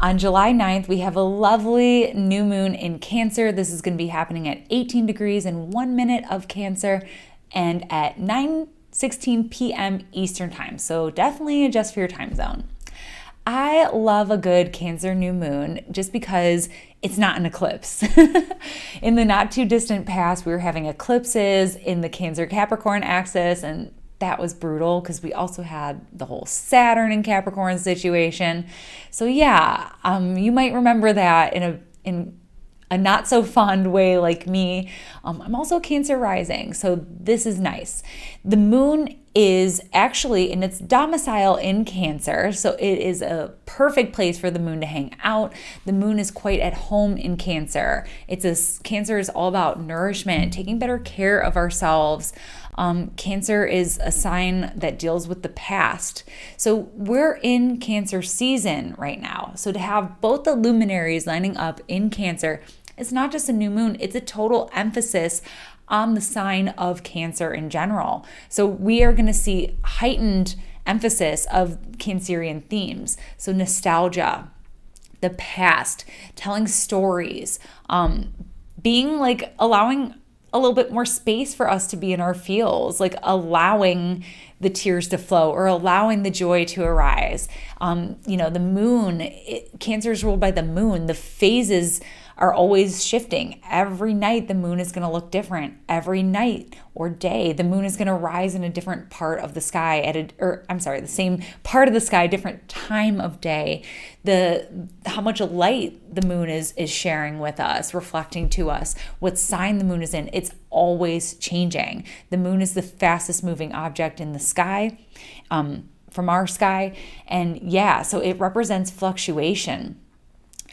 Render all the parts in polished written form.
On July 9th, we have a lovely new moon in Cancer. This is going to be happening at 18 degrees and 1 minute of Cancer and at 9:16 p.m. Eastern time. So definitely adjust for your time zone. I love a good Cancer new moon just because it's not an eclipse. In the not too distant past, we were having eclipses in the Cancer Capricorn axis, and that was brutal because we also had the whole Saturn in Capricorn situation. So yeah, you might remember that in a not so fond way like me. I'm also Cancer rising, so this is nice. The moon is actually in its domicile in Cancer, so it is a perfect place for the moon to hang out. The moon is quite at home in Cancer. Cancer is all about nourishment, taking better care of ourselves. Cancer is a sign that deals with the past. So we're in Cancer season right now. So to have both the luminaries lining up in Cancer, it's not just a new moon, it's a total emphasis on the sign of Cancer in general. So we are going to see heightened emphasis of Cancerian themes. So nostalgia, the past, telling stories, being like allowing a little bit more space for us to be in our feels, like allowing the tears to flow or allowing the joy to arise. The moon, Cancer is ruled by the moon. The phases are always shifting. Every night the moon is going to look different. Every night or day the moon is going to rise in a different part of the sky the same part of the sky, different time of day. How much light the moon is sharing with us, reflecting to us, what sign the moon is in, it's always changing. The moon is the fastest moving object in the sky, from our sky. And yeah, so it represents fluctuation.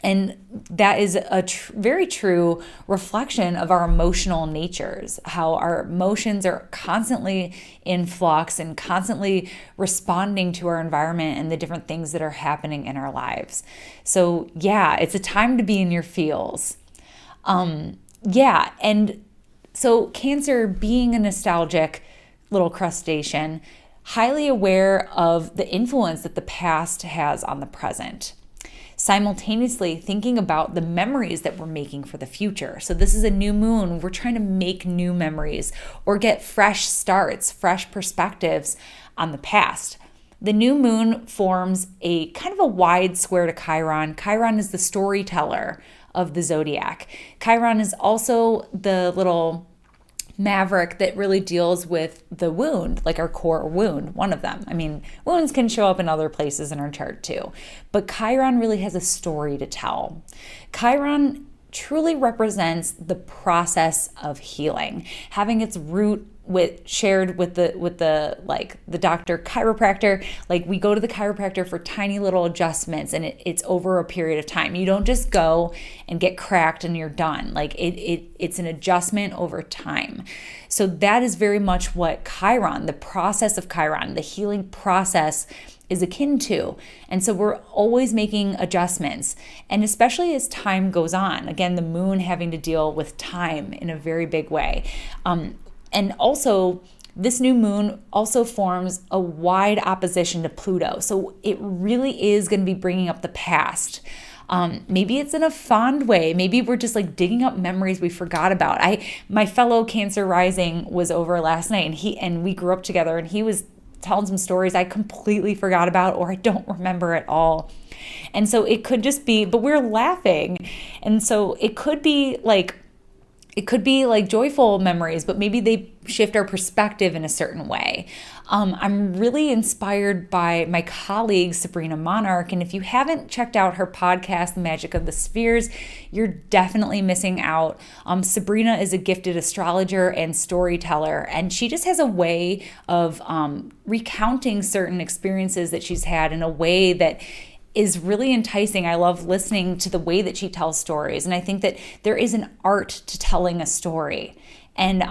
And that is a very true reflection of our emotional natures, how our emotions are constantly in flux and constantly responding to our environment and the different things that are happening in our lives. So yeah, it's a time to be in your feels. And so Cancer, being a nostalgic little crustacean, highly aware of the influence that the past has on the present, simultaneously thinking about the memories that we're making for the future. So this is a new moon. We're trying to make new memories or get fresh starts, fresh perspectives on the past. The new moon forms a kind of a wide square to Chiron. Chiron is the storyteller of the zodiac. Chiron is also the little maverick that really deals with the wound, like our core wound, one of them. I mean, wounds can show up in other places in our chart too, but Chiron really has a story to tell. Chiron truly represents the process of healing, having its root shared with the doctor chiropractor. Like, we go to the chiropractor for tiny little adjustments, and it's over a period of time. You don't just go and get cracked and you're done. Like, it's an adjustment over time. So that is very much what Chiron, the process of Chiron, the healing process, is akin to. And so we're always making adjustments, and especially as time goes on. Again, the moon having to deal with time in a very big way. And also, this new moon also forms a wide opposition to Pluto. So it really is going to be bringing up the past. Maybe it's in a fond way. Maybe we're just like digging up memories we forgot about. My fellow Cancer rising was over last night, and we grew up together, and he was telling some stories I completely forgot about or I don't remember at all. And so it could just be, but we're laughing. And so it could be like joyful memories, but maybe they shift our perspective in a certain way. I'm really inspired by my colleague, Sabrina, and if you haven't checked out her podcast, The Magic of the Spheres, you're definitely missing out. Sabrina is a gifted astrologer and storyteller, and she just has a way of recounting certain experiences that she's had in a way that is really enticing. I love listening to the way that she tells stories. And I think that there is an art to telling a story. And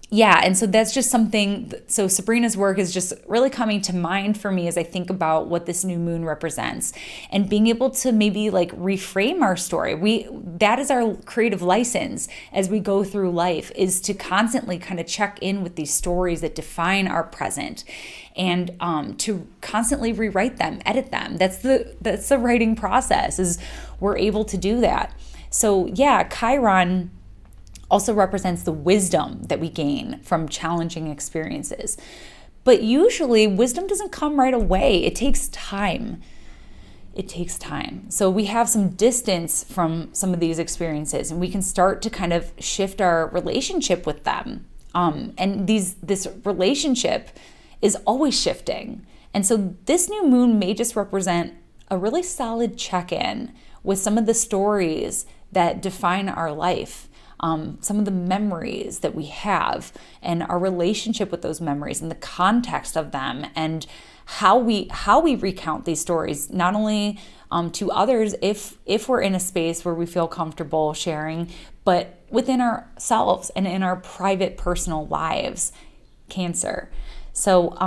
yeah, and so that's just something. So Sabrina's work is just really coming to mind for me as I think about what this new moon represents, and being able to maybe like reframe our story. That is our creative license as we go through life, is to constantly kind of check in with these stories that define our present, and to constantly rewrite them, edit them. That's the writing process, is we're able to do that. So yeah, Chiron also represents the wisdom that we gain from challenging experiences. But usually wisdom doesn't come right away. It takes time. It takes time. So we have some distance from some of these experiences, and we can start to kind of shift our relationship with them. And this relationship is always shifting. And so this new moon may just represent a really solid check-in with some of the stories that define our life. Some of the memories that we have, and our relationship with those memories, and the context of them, and how we recount these stories, not only to others if we're in a space where we feel comfortable sharing, but within ourselves and in our private personal lives. Cancer. So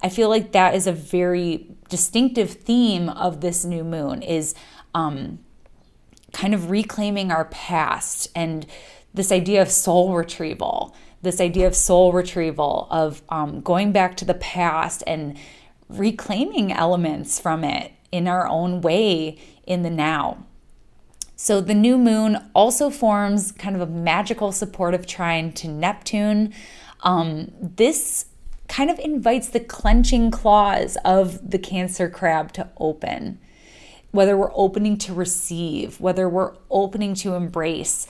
I feel like that is a very distinctive theme of this new moon, is kind of reclaiming our past, and this idea of soul retrieval, of going back to the past and reclaiming elements from it in our own way in the now. So the new moon also forms kind of a magical supportive trine to Neptune. This kind of invites the clenching claws of the Cancer crab to open. Whether we're opening to receive, whether we're opening to embrace.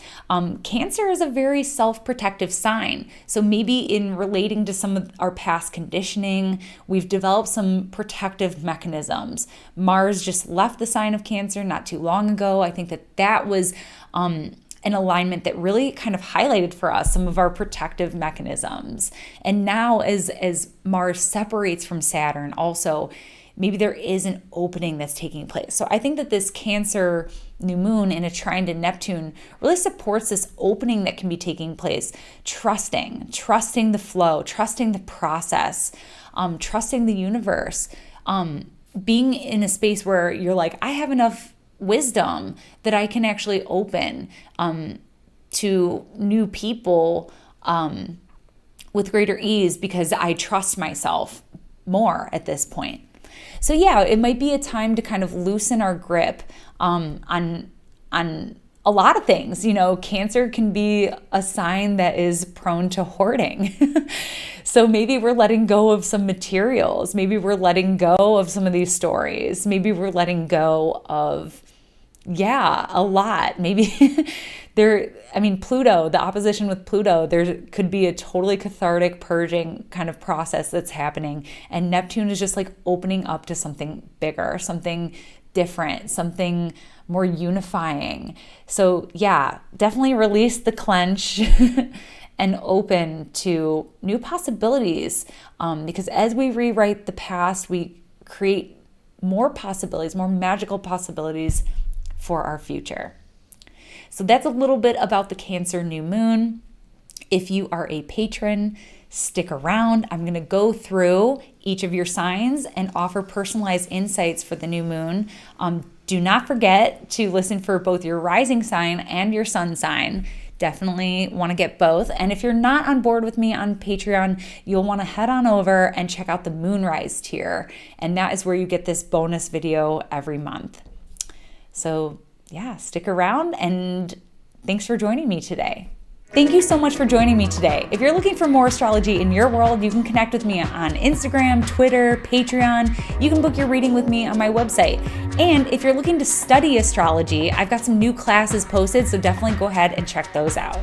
Cancer is a very self-protective sign. So maybe in relating to some of our past conditioning, we've developed some protective mechanisms. Mars just left the sign of Cancer not too long ago. I think that was an alignment that really kind of highlighted for us some of our protective mechanisms. And now as Mars separates from Saturn also, maybe there is an opening that's taking place. So I think that this Cancer new moon in a trine to Neptune really supports this opening that can be taking place. Trusting the flow, trusting the process, trusting the universe, being in a space where you're like, I have enough wisdom that I can actually open to new people with greater ease, because I trust myself more at this point. So yeah, it might be a time to kind of loosen our grip on a lot of things. Cancer can be a sign that is prone to hoarding. So maybe we're letting go of some materials. Maybe we're letting go of some of these stories. Maybe we're letting go of, a lot. Maybe Pluto, the opposition with Pluto, there could be a totally cathartic purging kind of process that's happening. And Neptune is just like opening up to something bigger, something different, something more unifying. So yeah, definitely release the clench and open to new possibilities. Because as we rewrite the past, we create more possibilities, more magical possibilities for our future. So that's a little bit about the Cancer new moon. If you are a patron, stick around. I'm going to go through each of your signs and offer personalized insights for the new moon. Do not forget to listen for both your rising sign and your sun sign. Definitely want to get both. And if you're not on board with me on Patreon, you'll want to head on over and check out the Moonrise tier. And that is where you get this bonus video every month. So yeah, stick around, and thanks for joining me today. Thank you so much for joining me today. If you're looking for more astrology in your world, you can connect with me on Instagram, Twitter, Patreon. You can book your reading with me on my website. And if you're looking to study astrology, I've got some new classes posted, so definitely go ahead and check those out.